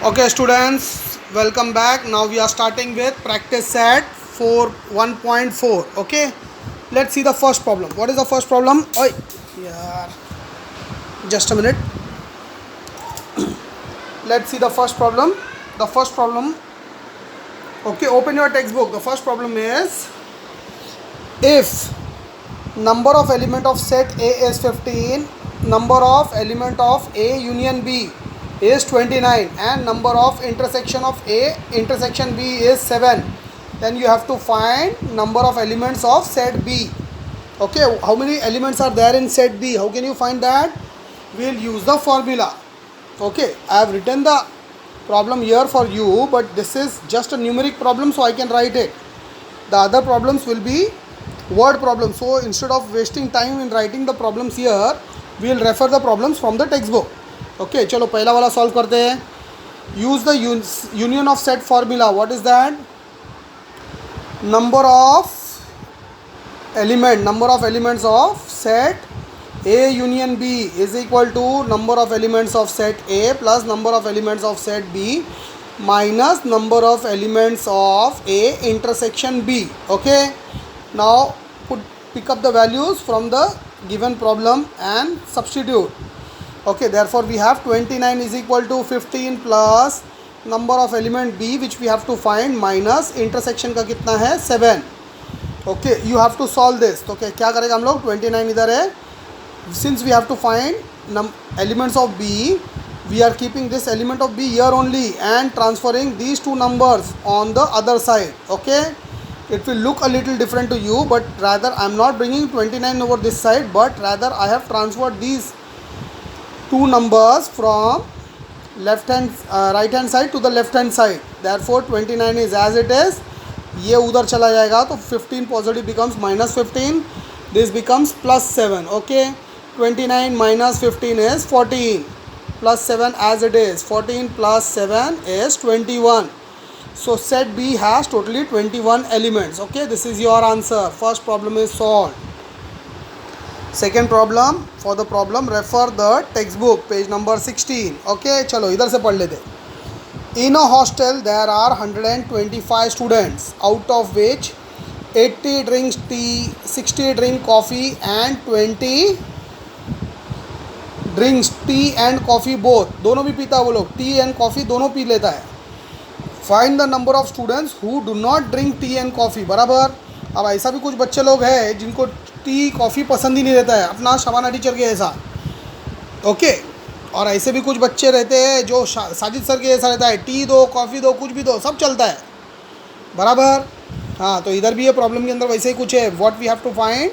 Okay students, welcome back. Now we are starting with practice set 4 1.4. Okay, let's see the first problem. What is the first problem? Oi, yeah, just a minute. Let's see the first problem. The first problem. Okay, open your textbook. The first problem is, if number of element of set A is 15, number of element of A union B is 29, and number of intersection of A intersection B is 7, then you have to find number of elements of set B. Okay, how many elements are there in set B? How can you find that? We'll use the formula. Okay, I have written the problem here for you, but this is just a numeric problem, so I can write it. The other problems will be word problems. So instead of wasting time in writing the problems here, we will refer the problems from the textbook. Okay, चलो पहला वाला solve करते हैं. Use the union of set formula. What is that? Number of elements of set A union B is equal to number of elements of set A plus number of elements of set B minus number of elements of A intersection B. Okay, now pick up the values from the given problem and substitute. Okay, therefore we have 29 is equal to 15 plus number of element B which we have to find minus intersection का कितना है 7. Okay, you have to solve this. तो क्या करेगा हम लोग, 29 इधर है. Since we have to find elements of B, we are keeping this element of B here only and transferring these two numbers on the other side. Okay, it will look a little different to you, but rather I am not bringing 29 over this side, but rather I have transferred these two numbers from right hand side to the left hand side. Therefore 29 is as it is. ये उधर चला जाएगा तो 15 positive becomes minus 15. This becomes plus 7. Okay, 29 minus 15 is 14, plus 7 as it is. 14 plus 7 is 21. So set B has totally 21 elements. Okay, this is your answer. First problem is solved. Second problem, for the problem refer the textbook page number 16. Okay, चलो इधर से पढ़ लेते. In a hostel there are 125 students, out of which 80 drinks tea, 60 drink coffee and 20 drinks tea and coffee both. दोनों भी पीता है वो लोग, टी एंड कॉफ़ी दोनों पी लेता है. Find the number of students who do not drink T and coffee. बराबर. अब ऐसा भी कुछ बच्चे लोग हैं जिनको टी कॉफ़ी पसंद ही नहीं रहता है, अपना शबाना टीचर के ऐसा. ओके, और ऐसे भी कुछ बच्चे रहते हैं जो साजिद सर के ऐसा रहता है, टी दो कॉफ़ी दो कुछ भी दो सब चलता है. बराबर. हाँ, तो इधर भी ये प्रॉब्लम के अंदर वैसे ही कुछ है. What we have to find,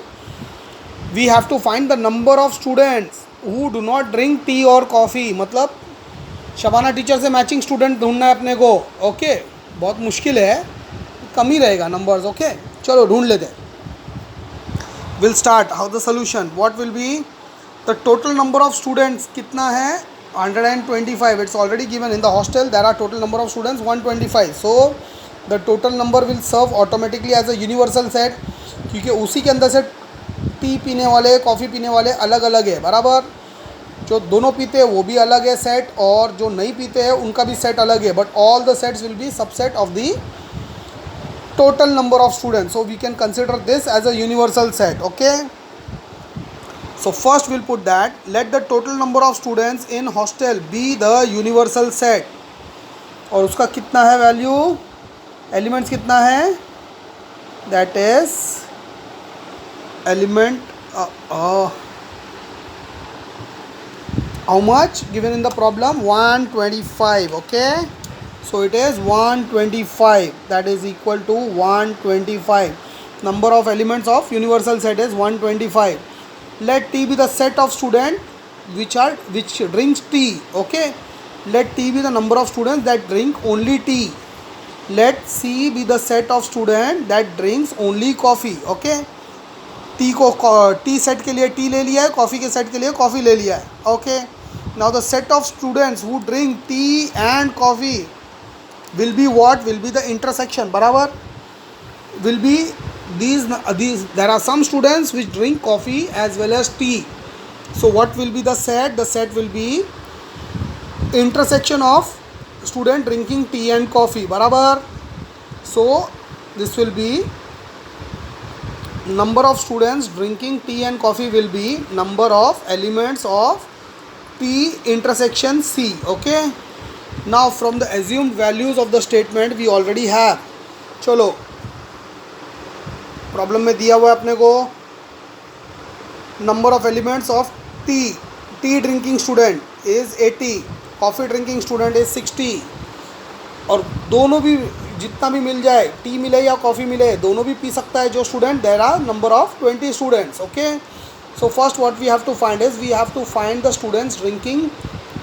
we have to find the number of students who do not drink tea और कॉफ़ी. मतलब शबाना टीचर से मैचिंग स्टूडेंट ढूंढना है अपने को. ओके, बहुत मुश्किल है, कम ही रहेगा नंबर्स. ओके, चलो ढूंढ लेते हैं. Will start. How the solution, what will be the total number of students. कितना है 125. It's already given in the hostel there are total number of students 125. So the total number will serve automatically as a universal set, क्योंकि उसी के अंदर से T पीने वाले coffee पीने वाले अलग अलग है. बराबर. जो दोनों पीते हैं वो भी अलग है सेट, और जो नहीं पीते हैं उनका भी सेट अलग है. But all the sets will be subset of the total number of students. So we can consider this as a universal set. Okay, so first we'll put that let the total number of students in hostel be the universal set. और उसका कितना है value, elements कितना है, that is element how much given in the problem, 125. Okay, so it is 125, that is equal to 125. Number of elements of universal set is 125. Let T be the set of student which drinks tea. Okay, let T be the number of students that drink only tea. Let C be the set of student that drinks only coffee. Okay, T को T set के लिए T ले लिया है, coffee के set के लिए coffee ले लिया है. Okay, now the set of students who drink tea and coffee will be what, will be the intersection. Barabar. Will be these there are some students which drink coffee as well as tea. So what will be the set? The set will be intersection of student drinking tea and coffee, barabar. So this will be number of students drinking tea and coffee will be number of elements of P intersection C. Okay, now from the assumed values of the statement we already have. चलो problem में दिया हुआ है अपने को number of elements of T drinking student is 80, coffee drinking student is 60, और दोनों भी जितना भी मिल जाए, टी मिले या कॉफ़ी मिले, दोनों भी पी सकता है जो student. There are number of 20 students. Okay, so first what we have to find is we have to find the students drinking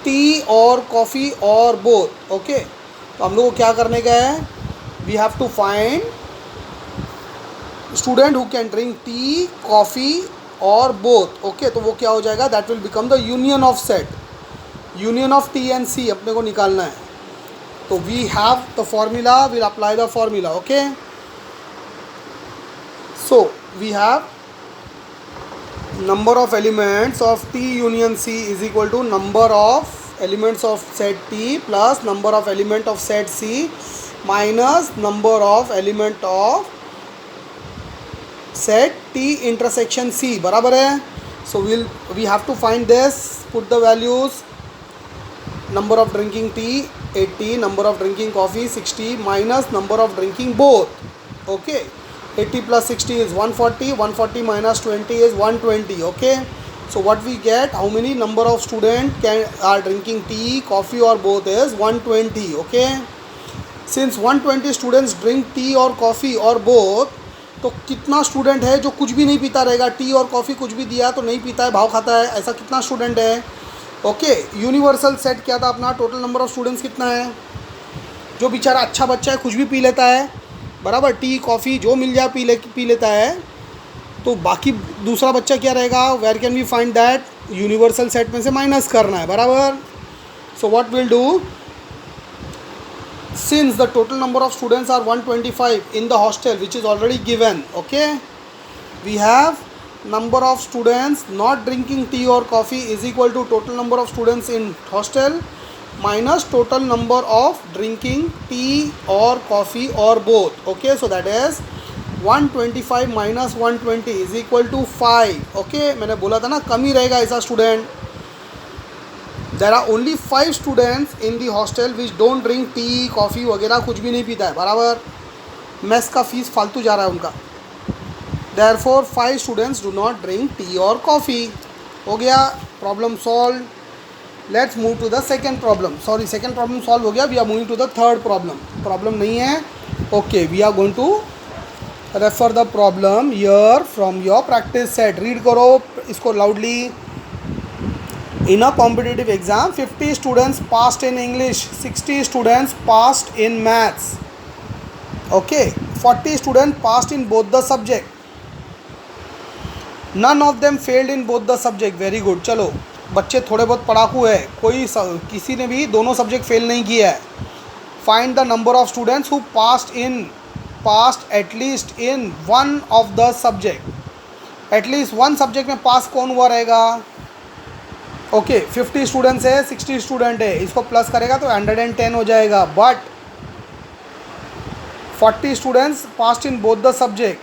tea और कॉफ़ी और बोथ. ओके, तो हम लोग को क्या करने का है, we have to find student who can drink tea, coffee और बोथ. ओके, तो वो क्या हो जाएगा, that will become the union of set. Union of T and सी अपने को निकालना है. तो we have the formula, will apply the formula. Okay, so we have number of elements of T union C is equal to number of elements of set T plus number of element of set C minus number of element of set T intersection C. बराबर है. So we have to find this. Put the values. Number of drinking tea 80, number of drinking coffee 60 minus number of drinking both. Okay, 80 plus 60 is 140, 140 minus 20 is 120. Okay, so what we get, how many number of student are drinking tea, coffee or both is 120. Okay, since 120 students drink tea or coffee or both, तो कितना student है जो कुछ भी नहीं पीता रहेगा, T और कॉफ़ी कुछ भी दिया तो नहीं पीता है, भाव खाता है, ऐसा कितना स्टूडेंट है. ओके, यूनिवर्सल सेट क्या था अपना, टोटल नंबर ऑफ स्टूडेंट्स कितना है, जो बेचारा अच्छा बच्चा है कुछ भी पी लेता है, बराबर, टी कॉफ़ी जो मिल जाए पी लेता है, तो बाकी दूसरा बच्चा क्या रहेगा, where can we find that, universal set में से माइनस करना है, बराबर. So what will do, since the total number of students are 125 in the hostel which is already given, okay, we have number of students not drinking tea or coffee is equal to total number of students in hostel minus total number of drinking tea or coffee or both. Okay, so that is 125 minus 120 is equal to 5. Okay, मैंने बोला था ना कम ही रहेगा ऐसा student. There are only 5 students in the hostel which don't drink tea, coffee वगैरह कुछ भी नहीं पीता है, बराबर, मेस का फीस फालतू जा रहा है उनका. Therefore 5 students do not drink tea or coffee. हो गया, problem solve. Let's move to the second problem. Sorry, second problem solve हो गया. We are moving to the third problem. Problem नहीं है. Okay, we are going to refer the problem here from your practice set. Read करो इसको loudly. In a competitive exam, 50 students passed in English, 60 students passed in maths. Okay, 40 students passed in both the subject. None of them failed in both the subject. Very good. चलो, बच्चे थोड़े बहुत पढ़ाकू है, किसी ने भी दोनों सब्जेक्ट फेल नहीं किया है. Find the number of students who passed at least in one of the subject. At least one subject में पास कौन हुआ रहेगा. ओके, 50 स्टूडेंट्स है, 60 स्टूडेंट है, इसको प्लस करेगा तो 110 हो जाएगा. But 40 students passed in both the subject,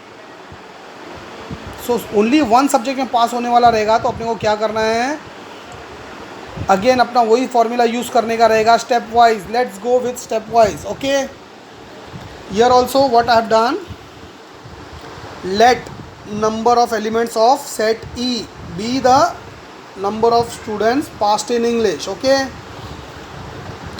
so only one subject में पास होने वाला रहेगा. तो अपने को क्या करना है, अगेन अपना वही फॉर्मूला यूज़ करने का रहेगा, step wise. Let's go with step wise. Okay, here also what I have done, late number of elements of set E be the number of students passed in English. Okay,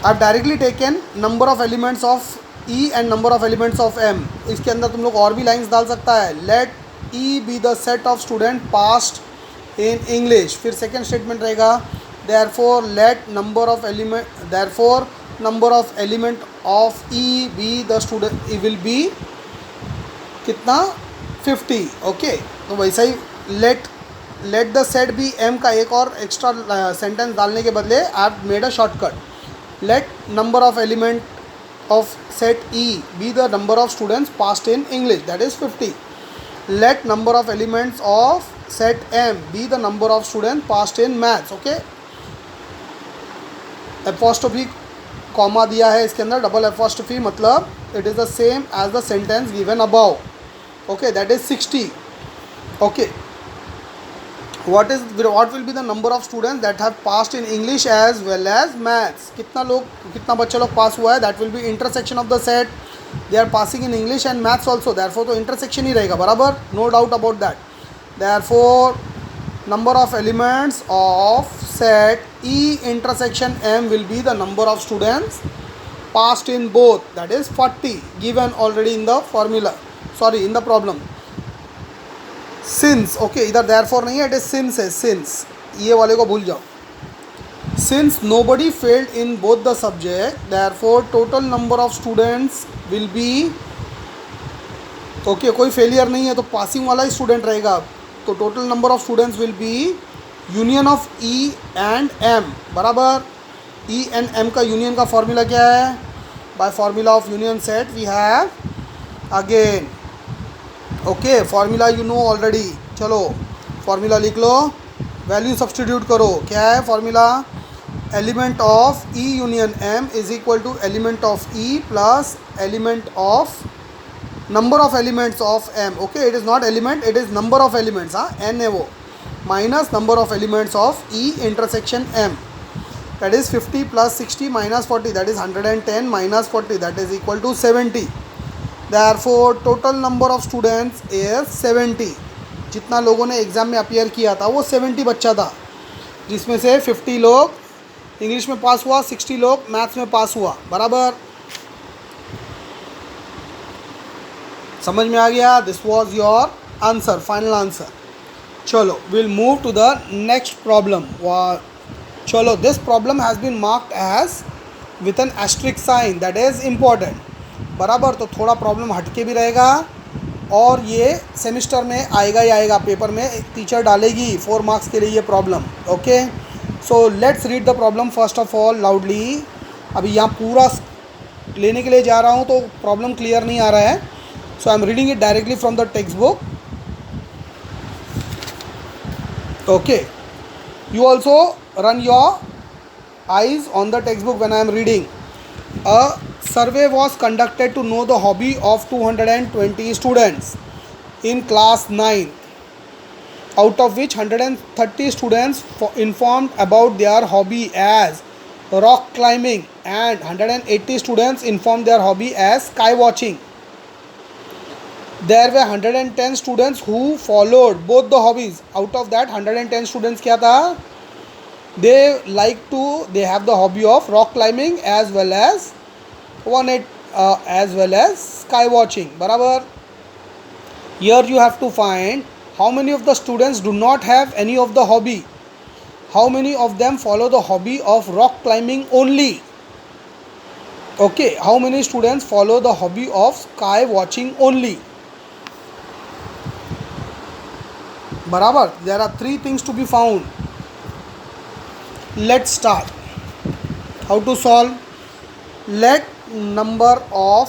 I've directly taken number of elements of E and number of elements of M. इसके अंदर तुम लोग और भी lines डाल सकता है. let E be the set of student passed in English. फिर सेकेंड स्टेटमेंट रहेगा, therefore let number of element of E be the student, E will be कितना 50. ओके, तो वैसा ही let the set B M का एक और extra sentence डालने के बदले I have made a shortcut. Let number of element of set E be the number of students passed in English, that is 50. Let number of elements of set M be the number of student passed in maths. Okay, apostrophe comma दिया है इसके अंदर, double apostrophe, मतलब it is the same as the sentence given above. Okay, that is 60. Okay, what will be the number of students that have passed in English as well as maths? कितना बच्चे लोग पास हुआ है? That will be intersection of the set. They are passing in English and maths also, therefore तो intersection ही रहेगा, बराबर, no doubt about that. Therefore number of elements of set E intersection M will be the number of students passed in both, that is 40, given already in the formula, sorry, in the problem. Since, okay, इधर therefore नहीं है, it is since है, since, ये वाले को भूल जाओ. Since nobody failed in both the subject, therefore total number of students will be, okay, कोई फेलियर नहीं है तो पासिंग वाला ही स्टूडेंट रहेगा, तो total number of students will be union of E and M, बराबर. ई एंड एम का यूनियन का फॉर्मूला क्या है? By formula of union set we have again, okay, formula you know already. चलो फार्मूला लिख लो, वैल्यू सब्सटीट्यूट करो. क्या है formula? Element of E union M is equal to element of E plus element of number of elements of M. Okay, it is not element, it is number of elements, हाँ, N है वो, minus number of elements of E intersection M, that is 50 plus 60 minus 40, that is 110 minus 40, that is equal to 70. Therefore total number of students is 70. जितना लोगों ने exam में appear किया था वो 70 बच्चा था, जिसमें से 50 लोग इंग्लिश में पास हुआ, 60 लोग मैथ्स में पास हुआ, बराबर. समझ में आ गया? This was your answer, final answer. चलो will move to the next problem. चलो, this problem has been marked as with an asterisk sign, that is important, बराबर. तो थोड़ा प्रॉब्लम हटके भी रहेगा और ये सेमिस्टर में आएगा ही आएगा, पेपर में टीचर डालेगी 4 मार्क्स के लिए ये problem. Okay, so let's read the problem first of all loudly. अभी यहाँ पूरा लेने के लिए जा रहा हूँ तो प्रॉब्लम क्लियर नहीं आ रहा है, so I am reading it directly from the textbook. Okay, you also run your eyes on the textbook when I am reading. A survey was conducted to know the hobby of 220 students in class 9, out of which 130 students informed about their hobby as rock climbing and 180 students informed their hobby as sky watching. There were 110 students who followed both the hobbies. Out of that 110 students क्या था? They have the hobby of rock climbing as well as sky watching, बराबर. Here you have to find how many of the students do not have any of the hobby. How many of them follow the hobby of rock climbing only? Okay, how many students follow the hobby of sky watching only? बराबर. There are 3 things to be found. Let's start. How to solve? Let number of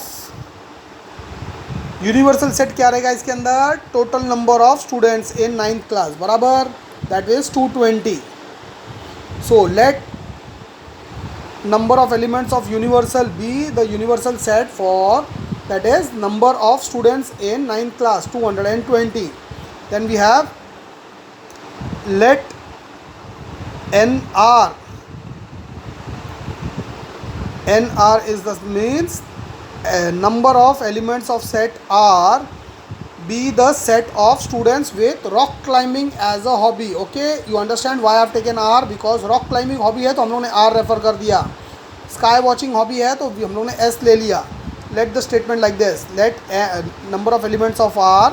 universal set क्या रहेगा इसके अंदर? Total number of students in 9th class, बराबर, that is 220. So let number of elements of universal be the universal set for, that is number of students in 9th class, 220. Then we have let nr is the means number of elements of set R be the set of students with rock climbing as a hobby. Okay, you understand why I have taken R? Because rock climbing hobby है तो हम लोगों ने R refer कर दिया. Sky watching hobby है तो हम लोगों ने S ले लिया. Let the statement like this. Let number of elements of R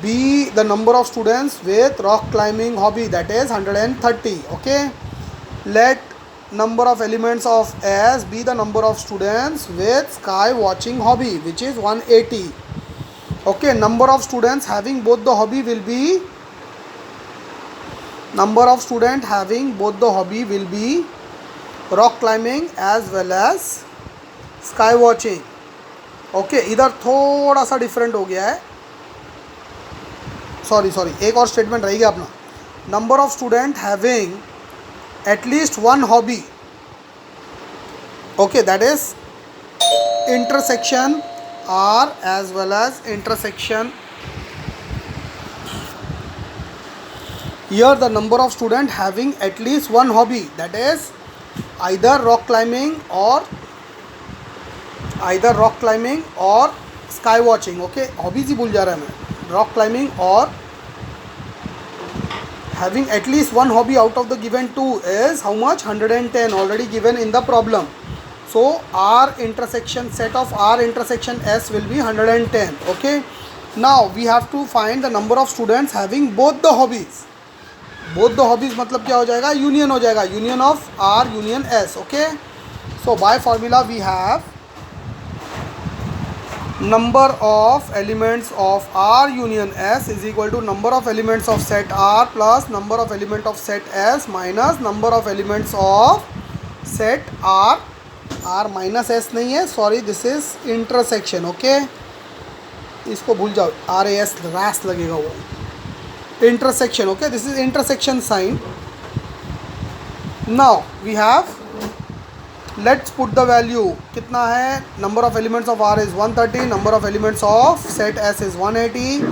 be the number of students with rock climbing hobby, that is 130. Okay, let number of elements of S be the number of students with sky watching hobby, which is 180. Okay, number of students having both the hobby will be, number of students having both the hobby will be rock climbing as well as sky watching. Okay, इधर थोड़ा सा different हो गया है, sorry एक और statement रहेगा अपना. Number of student having at least one hobby, Okay, that is intersection R as well as intersection. Here the number of students having at least one hobby, that is either rock climbing or sky watching. Okay, hobbies ही भूल जा रहा है मैं. Rock climbing or having at least one hobby out of the given two is how much? 110, already given in the problem. So R intersection, set of R intersection S will be 110. Okay, now we have to find the number of students having both the hobbies. Both the hobbies मतलब क्या हो जाएगा? Union हो जाएगा, union of R union S. Okay, so by formula we have number of elements of R union S is equal to number of elements of set R plus number of element of set S minus number of elements of set R. R minus S नहीं है, sorry, this is intersection. Okay, इसको भूल जाओ, R A S रैस लगेगा वो. Intersection. Okay, this is intersection sign. Now we have, let's put the value. कितना है? Number of elements of R is 130, number of elements of set S is 180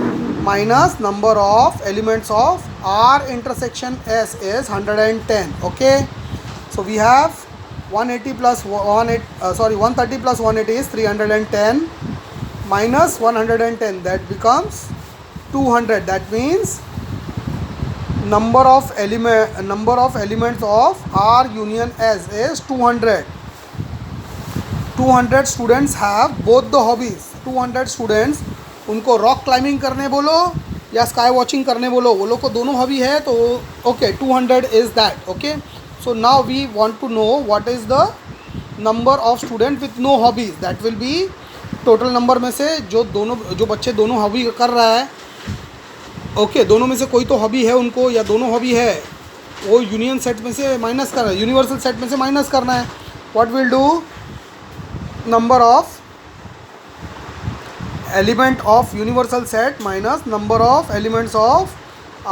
minus number of elements of R intersection S is 110. Okay, so we have 130 plus 180 is 310 minus 110, that becomes 200. That means number of elements of R union S is 200. 200 students have both the hobbies. 200 students, उनको rock climbing करने बोलो या sky watching करने बोलो, वो लोग को दोनों हॉबी है, तो okay 200 is that. Okay, so now we want to know what is the number of student with no hobbies. that will be total number में से जो बच्चे दोनों हॉबी कर रहा है. ओके, दोनों में से कोई तो हॉबी है उनको, या दोनों हॉबी है, वो यूनियन सेट में से माइनस करना है, यूनिवर्सल सेट में से माइनस करना है. What will do? Number of element of universal set minus number of elements of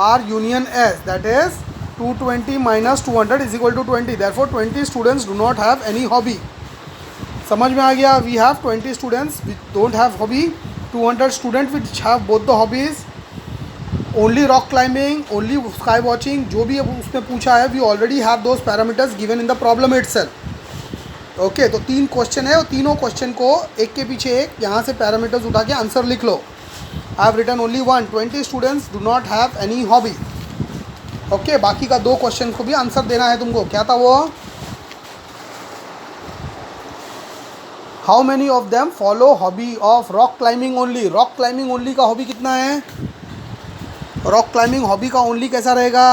R union S, that is 220 minus 200 is equal to 20. Therefore 20 students do not have any hobby. समझ में आ गया? We have 20 students which don't have hobby, 200 students which have both the hobbies, only rock climbing, only sky watching. जो भी उसने पूछा है, we already have those parameters given in the problem itself. Okay, तो 3 क्वेश्चन है, और तीनों question को एक के पीछे एक यहाँ से पैरामीटर्स उठा के आंसर लिख लो. I have written only 1. 20 students do not have any hobby. Okay, बाकी का 2 क्वेश्चन को भी आंसर देना है तुमको. क्या था वो? How many of them follow hobby of rock climbing only. Rock climbing only का हॉबी कितना है? रॉक क्लाइंबिंग हॉबी का ओनली कैसा रहेगा?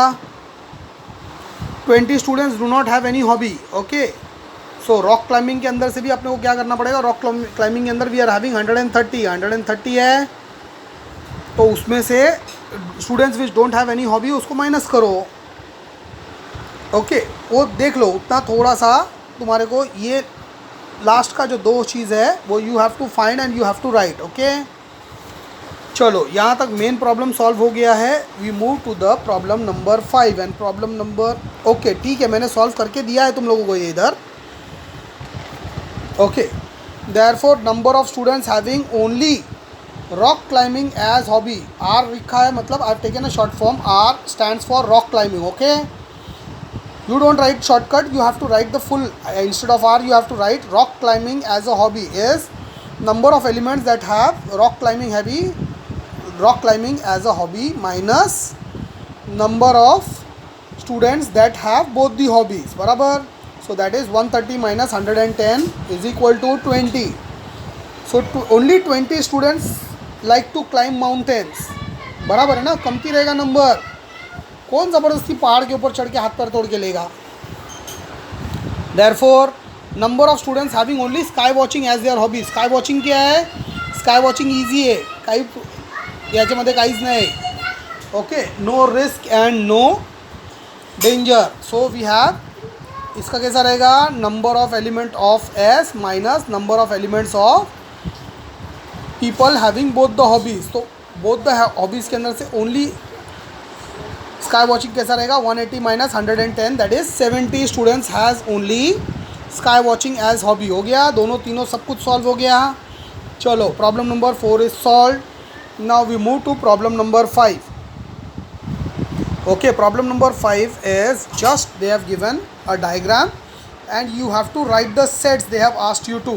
20 students do not have any hobby. Okay, so rock climbing के अंदर से भी अपने को क्या करना पड़ेगा? रॉक क्लाइंबिंग के अंदर वी आर हैविंग 130 है, तो उसमें से students which don't have any hobby उसको माइनस करो. ओके, वो देख लो, उतना थोड़ा सा तुम्हारे को ये लास्ट का जो 2 चीज़ है वो you have to find and you have to write. Okay, चलो यहाँ तक मेन प्रॉब्लम सॉल्व हो गया है. We move to the problem number 5 and problem number. Okay, ठीक है, मैंने सॉल्व करके दिया है तुम लोगों को ये इधर. Okay, therefore number of students having only rock climbing as hobby. R लिखा है, मतलब I have taken a short form. R stands for rock climbing. Okay, you don't write shortcut, you have to write the full. Instead of R you have to write rock climbing as a hobby is number of elements that have rock climbing as a hobby minus number of students that have both the hobbies. बराबर. So that is 130 minus 110 is equal to 20. So only 20 students like to climb mountains. बराबर है ना? कमती रहेगा number. कौन ज़बरदस्ती पहाड़ के ऊपर चढ़ के हाथ पैर तोड़ के लेगा? Therefore number of students having only sky watching as there hobby. Sky watching क्या है? स्काय वॉचिंग इजी आहे, काही याच्यामध्ये काहीच नाही. Okay, no risk and no danger. So we have, इसका कैसा रहेगा? Number of element of S minus number of elements of people having both the hobbies. तो बोथ द हॉबीज़ के अंदर से ओनली स्काई वॉचिंग कैसा रहेगा? 180 minus 110, that is 70 students has only sky watching as hobby हो गया, दोनों तीनों सब कुछ सॉल्व हो गया। चलो problem number 4 is solve. Now we move to problem number 5। Okay, problem number 5 is just they have given a diagram and you have to write the sets they have asked you to.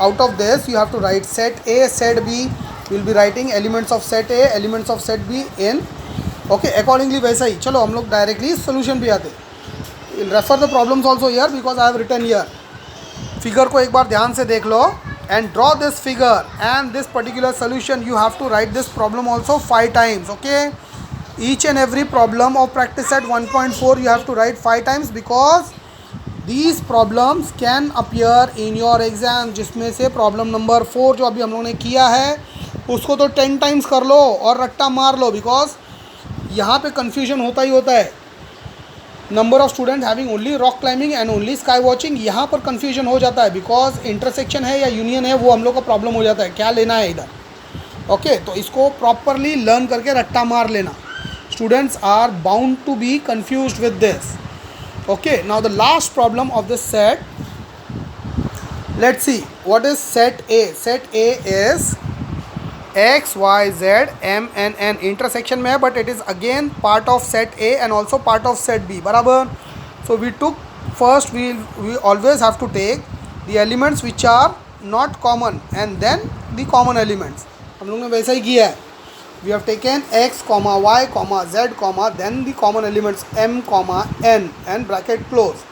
Out of this you have to write set A, set B. You will be writing elements of set A, elements of set B in. Okay, accordingly वैसा ही। चलो हम लोग directly solution पे आते। Refer the problems also here because I have written here. Figure को एक बार ध्यान से देख लो and draw this figure and this particular solution. You have to write this problem also 5 times. Okay, each and every problem of practice set 1.4 you have to write 5 times because these problems can appear in your exam। जिसमें से problem number 4 जो अभी हम लोगों ने किया है उसको तो 10 टाइम्स कर लो और रट्टा मार लो बिकॉज यहाँ पे कन्फ्यूजन होता ही होता है। Number of student having only rock climbing and only sky watching, यहाँ पर कन्फ्यूजन हो जाता है बिकॉज इंटरसेक्शन है या यूनियन है वो हम लोग का प्रॉब्लम हो जाता है, क्या लेना है इधर। ओके, तो इसको प्रॉपरली लर्न करके रट्टा मार लेना। Students are bound to be confused with this. Okay, now the last problem of this set. Let's see what is set A. Set A is x, y, z, m and n intersection में है but it is again part of set A and also part of set B. बराबर। So we took first we always have to take the elements which are not common and then the common elements। हम लोग ने वैसा ही किया है। We have taken x, y, z, then the common elements m, n and bracket close.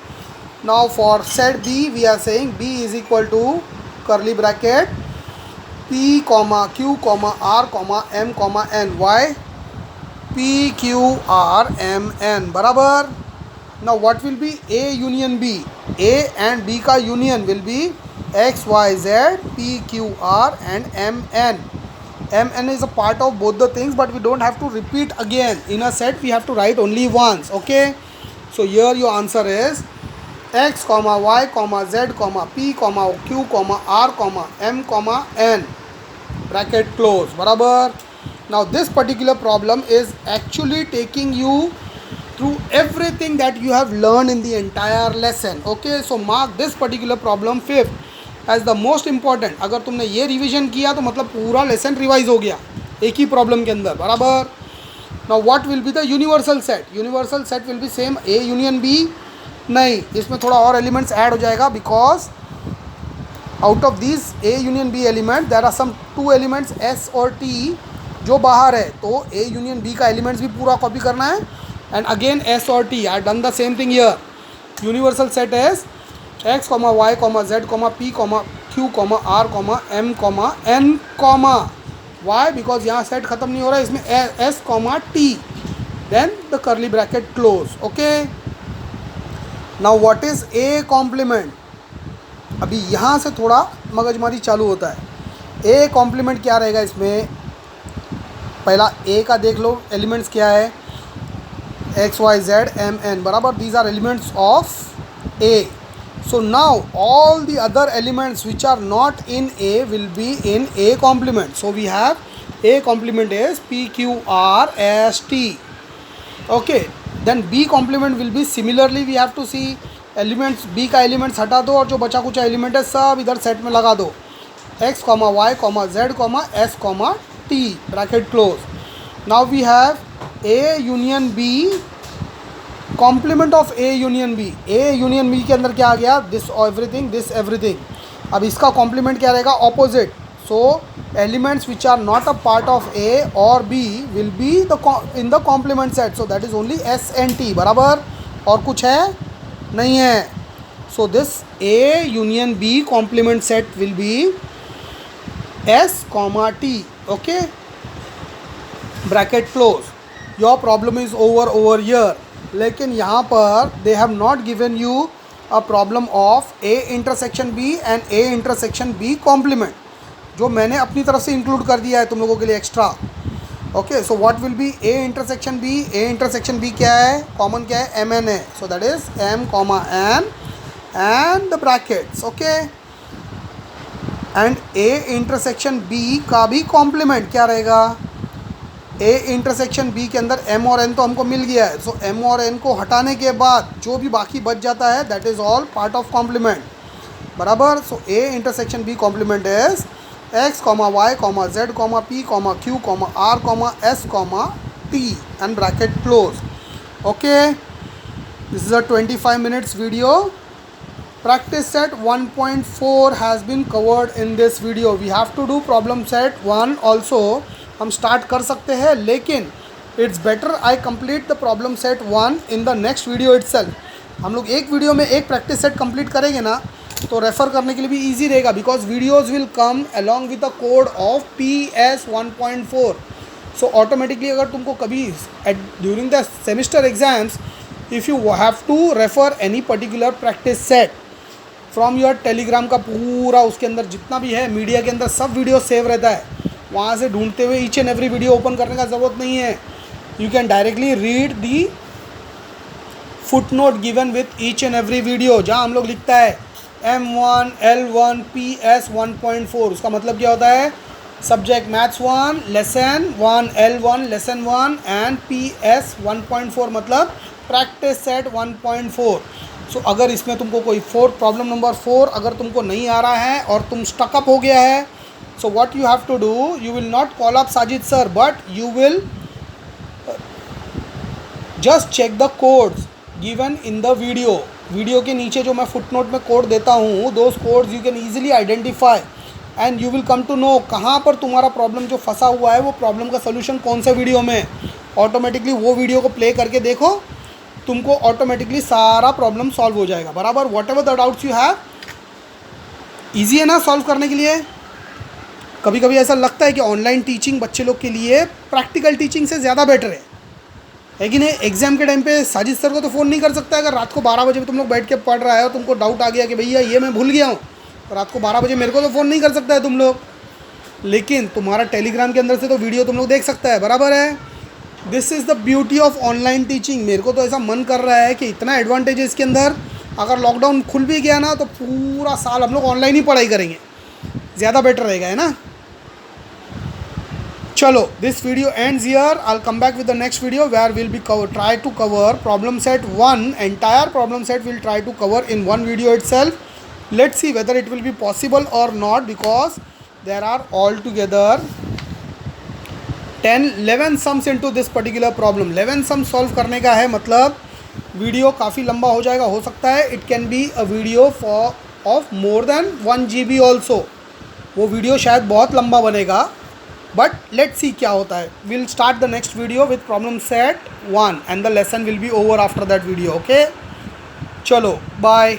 Now for set B we are saying B is equal to curly bracket p, q, r, m, n। Why? p, q, r, m, n बराबर। Now what will be A union B? A and B का union will be x, y, z, p, q, r and m, n। m, n is a part of both the things but we don't have to repeat again. In a set we have to write only once. Okay, so here your answer is x, y, z, p, q, r, m, n bracket close बराबर। Now this particular problem is actually taking you through everything that you have learned in the entire lesson. Okay, so mark this particular problem 5th as the most important. अगर तुमने ये revision किया तो मतलब पूरा lesson revise हो गया एक ही प्रॉब्लम के अंदर बराबर। Now what will be the universal set? Universal set will be same A union B. नहीं, इसमें थोड़ा और एलिमेंट्स ऐड हो जाएगा because out of this A union B element there are some 2 elements S और टी जो बाहर है, तो ए यूनियन बी का एलिमेंट्स भी पूरा कॉपी करना है एंड अगेन एस और T. I done the same thing here. Universal set is x, y, z, p, q, r, m, n, y because यहाँ सेट ख़त्म नहीं हो रहा है, इसमें s, t then the curly bracket close. Okay, now what is a complement? अभी यहाँ से थोड़ा मगजमारी चालू होता है। a complement क्या रहेगा इसमें? पहला a का देख लो एलिमेंट्स क्या है, x, y, z, m, n बराबर। these are elements of a. So now all the other elements which are not in A will be in A complement. So we have A complement is P, Q, R, S, T. Okay, then B complement will be similarly we have to see elements B का elements हटा दो और जो बचा कुछ element है सब इधर सेट में लगा दो। x, y, z, s, t bracket close. Now we have A union B complement of A union B. A union B के अंदर क्या आ गया? This everything, this everything. अब इसका कॉम्प्लीमेंट क्या रहेगा? Opposite. So elements which are not a part of A और B will be in the complement set. So that is only S and T बराबर। और कुछ है? नहीं है। So this A union B complement set will be S, T. Okay, bracket close. Your problem is over here. लेकिन यहाँ पर they have not given you a problem of A intersection B and A intersection B complement, जो मैंने अपनी तरफ से include कर दिया है तुम लोगों के लिए extra. Okay, so what will be A intersection B? A intersection B क्या है? कॉमन क्या है? एम एन है। So that is M, N and the brackets. Okay, and A intersection B का भी कॉम्प्लीमेंट क्या रहेगा? ए इंटरसेक्शन बी के अंदर एम और एन तो हमको मिल गया है, सो एम और एन को हटाने के बाद जो भी बाकी बच जाता है that is all part of complement, बराबर। So A intersection B complement is X comma Y comma Z comma P comma Q comma R comma S comma T and bracket close. Okay, this is a 25 minutes video. Practice set 1.4 has been covered in this video. We have to do problem set 1 also. हम start कर सकते हैं, लेकिन it's better I complete the problem set 1 in the next video itself. हम लोग एक video में एक प्रैक्टिस सेट कंप्लीट करेंगे ना, तो रेफ़र करने के लिए भी ईजी रहेगा, because videos will come along with the code of PS 1.4। So automatically अगर तुमको कभी during the semester exams if you have to refer any particular practice set from your Telegram का पूरा, उसके अंदर जितना भी है मीडिया के अंदर सब वीडियो सेव रहता है, वहाँ से ढूंढते हुए each and every video open करने का ज़रूरत नहीं है। You can directly read the foot note given with each and every video, जहाँ हम लोग लिखता है M1 L1 PS 1.4, उसका मतलब क्या होता है, subject maths 1 lesson 1 L1 lesson 1 and PS 1.4 मतलब प्रैक्टिस सेट 1.4। सो अगर इसमें तुमको कोई प्रॉब्लम नंबर 4 अगर तुमको नहीं आ रहा है और तुम स्टकअप हो गया है, so what you have to do, you will not call up Sajid sir, but you will just check the codes given in the video. Video के नीचे जो मैं फुटनोट में कोड देता हूँ, those codes you can easily identify and you will come to know कहाँ पर तुम्हारा प्रॉब्लम जो फंसा हुआ है वो प्रॉब्लम का सोल्यूशन कौन से वीडियो में। ऑटोमेटिकली वो वीडियो को प्ले करके देखो, तुमको ऑटोमेटिकली सारा प्रॉब्लम सॉल्व हो जाएगा, बराबर। What ever the doubts you have, easy है ना सॉल्व करने के लिए। कभी कभी ऐसा लगता है कि ऑनलाइन टीचिंग बच्चे लोग के लिए प्रैक्टिकल टीचिंग से ज़्यादा बेटर है कि नहीं। एग्जाम के टाइम पे साजिद सर को तो फ़ोन नहीं कर सकता, अगर रात को 12 बजे तुम लोग बैठ के पढ़ रहा है और तुमको डाउट आ गया कि भैया ये मैं भूल गया हूँ, तो रात को 12 बजे मेरे को तो फ़ोन नहीं कर सकता है तुम लोग, लेकिन तुम्हारा टेलीग्राम के अंदर से तो वीडियो तुम लोग देख सकता है, बराबर है। This is the beauty of online teaching. मेरे को तो ऐसा मन कर रहा है कि इतना एडवांटेज है इसके अंदर, अगर लॉकडाउन खुल भी गया ना तो पूरा साल हम लोग ऑनलाइन ही पढ़ाई करेंगे, ज़्यादा बेटर रहेगा, है ना। चलो, this video ends here. I will come back with the next video where will be try to cover problem set 1, entire problem set will try to cover in one video itself. Let's see whether it will be possible or not, because there are altogether 11 sums into this particular problem. 11 sums solve करने का है, मतलब video काफ़ी लंबा हो जाएगा, हो सकता है it can be a video of more than 1 GB also. वो वीडियो शायद बहुत लंबा बनेगा, बट लेट्स सी क्या होता है। Will start the next video with problem set 1 and the lesson will be over after that video. Okay, चलो bye.